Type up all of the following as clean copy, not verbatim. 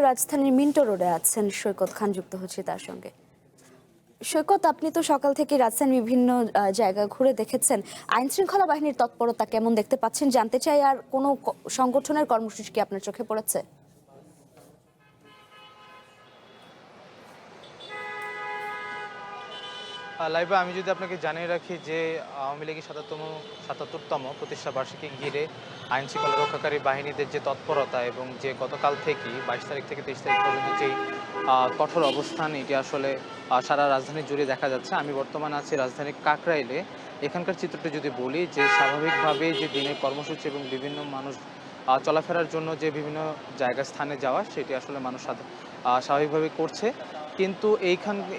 রাজধানীর মিন্টো রোডে আছেন সৈকত খান, যুক্ত হচ্ছে তার সঙ্গে। সৈকত, আপনি তো সকাল থেকে রাজধানীর বিভিন্ন জায়গা ঘুরে দেখেছেন, আইন শৃঙ্খলা বাহিনীর তৎপরতা কেমন দেখতে পাচ্ছেন জানতে চাই। আর কোনো সংগঠনের কর্মসূচি কি আপনার চোখে পড়েছে? লাইভে আমি যদি আপনাকে জানিয়ে রাখি যে আওয়ামী লীগের ৭৭তম প্রতিষ্ঠা বার্ষিকী ঘিরে আইন শৃঙ্খলা রক্ষাকারী বাহিনীদের যে তৎপরতা এবং যে গতকাল থেকেই ২২ তারিখ থেকে ২৩ তারিখ পর্যন্ত যেই কঠোর অবস্থান, এটি আসলে সারা রাজধানী জুড়ে দেখা যাচ্ছে। আমি বর্তমানে আছি রাজধানীর কাকরাইলে। এখানকার চিত্রটি যদি বলি, যে স্বাভাবিকভাবে যে দিনের কর্মসূচি এবং বিভিন্ন মানুষ চলাফেরার জন্য যে বিভিন্ন জায়গা স্থানে যাওয়া, সেটি আসলে মানুষ স্বাভাবিকভাবে করছে। কিন্তু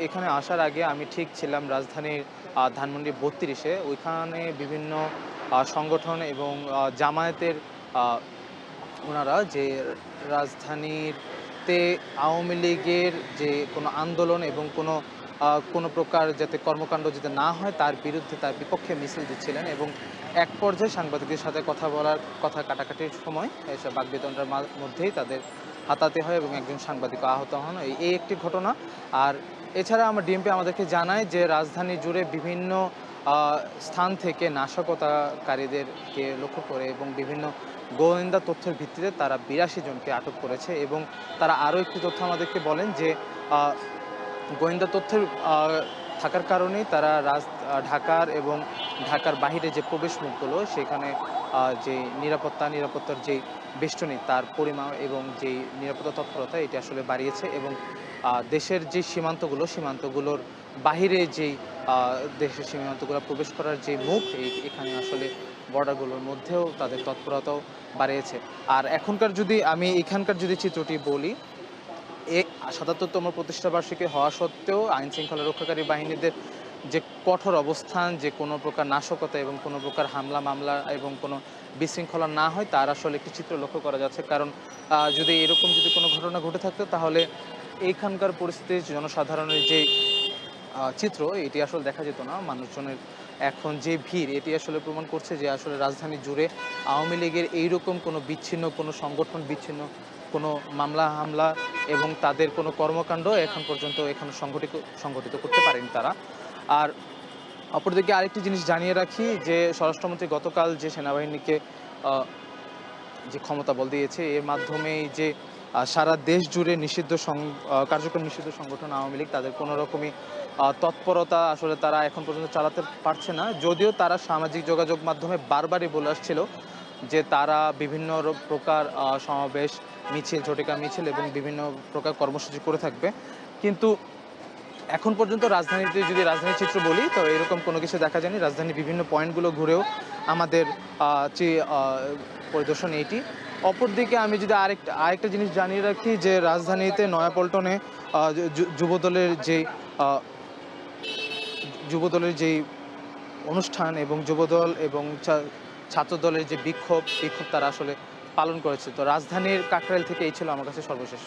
এখানে আসার আগে আমি ঠিক ছিলাম রাজধানীর ধানমন্ডি ৩২-এ। ওইখানে বিভিন্ন সংগঠন এবং জামায়াতের ওনারা যে রাজধানীতে আওয়ামী লীগের যে কোনো আন্দোলন এবং কোনো প্রকার যাতে কর্মকাণ্ড যাতে না হয় তার বিরুদ্ধে, তার বিপক্ষে মিছিল দিচ্ছিলেন। এবং এক পর্যায়ে সাংবাদিকদের সাথে কথা কাটাকাটির সময় এসব বাকবিতণ্ডার মধ্যেই তাদের হাতাহাতি হয় এবং একজন সাংবাদিক আহত হন। এই একটি ঘটনা। আর এছাড়া আমার ডিএমপি আমাদেরকে জানায় যে রাজধানী জুড়ে বিভিন্ন স্থান থেকে নাশকতাকারীদেরকে লক্ষ্য করে এবং বিভিন্ন গোয়েন্দা তথ্যের ভিত্তিতে তারা ৮২ জনকে আটক করেছে। এবং তারা আরও একটি তথ্য আমাদেরকে বলেন যে গোয়েন্দা তথ্যের থাকার কারণেই তারা ঢাকার এবং ঢাকার বাহিরে যে প্রবেশ মুখগুলো, সেখানে যে নিরাপত্তার যে বেষ্টনী, তার পরিমাণ এবং যেই নিরাপত্তা তৎপরতা, এটি আসলে বাড়িয়েছে। এবং দেশের যে সীমান্তগুলোর বাহিরে যেই দেশের সীমান্তগুলো প্রবেশ করার যে মুখ, এখানে আসলে বর্ডারগুলোর মধ্যেও তাদের তৎপরতাও বাড়িয়েছে। আর আমি এখানকার যদি চিত্রটি বলি, ৭৭তম প্রতিষ্ঠা বার্ষিকী হওয়া সত্ত্বেও আইন শৃঙ্খলা রক্ষাকারী বাহিনীদের যে কঠোর অবস্থান, যে কোনো প্রকার নাশকতা এবং কোনো প্রকার হামলা মামলা এবং কোনো বিশৃঙ্খলা না হয়, তার আসলে একটি চিত্র লক্ষ্য করা যাচ্ছে। কারণ যদি কোনো ঘটনা ঘটে থাকতো, তাহলে এইখানকার পরিস্থিতি, জনসাধারণের যে চিত্র, এটি আসলে দেখা যেত না। মানুষজনের এখন যে ভিড়, এটি আসলে প্রমাণ করছে যে আসলে রাজধানী জুড়ে আওয়ামী লীগের এইরকম কোনো বিচ্ছিন্ন কোনো সংগঠন, বিচ্ছিন্ন কোনো মামলা হামলা এবং তাদের কোনো কর্মকাণ্ড এখন পর্যন্ত এখনো সংগঠিত করতে পারেনি তারা। আর অপরদিকে আরেকটি জিনিস জানিয়ে রাখি, যে স্বরাষ্ট্রমন্ত্রী গতকাল যে সেনাবাহিনীকে যে ক্ষমতা বল দিয়েছে, এর মাধ্যমেই যে সারা দেশ জুড়ে কার্যক্রম নিষিদ্ধ সংগঠন আওয়ামী লীগ, তাদের কোনো রকমই তৎপরতা আসলে তারা এখন পর্যন্ত চালাতে পারছে না। যদিও তারা সামাজিক যোগাযোগ মাধ্যমে বারবারই বলে আসছিল যে তারা বিভিন্ন প্রকার সমাবেশ, মিছিল, ঝটিকা মিছিল এবং বিভিন্ন প্রকার কর্মসূচি করে থাকবে। কিন্তু এখন পর্যন্ত রাজধানীর চিত্র বলি, তো এরকম কোনো কিছু দেখা যায়নি। রাজধানীর বিভিন্ন পয়েন্টগুলো ঘুরেও আমাদের পরিদর্শন এইটি। অপরদিকে আমি যদি আরেকটা জিনিস জানিয়ে রাখি, যে রাজধানীতে নয়াপল্টনে যুবদলের যেই অনুষ্ঠান এবং যুবদল এবং ছাত্রদলের যে বিক্ষোভ তারা আসলে পালন করেছে। তো রাজধানীর কাকরাইল থেকে এই ছিল আমার কাছে সর্বশেষ।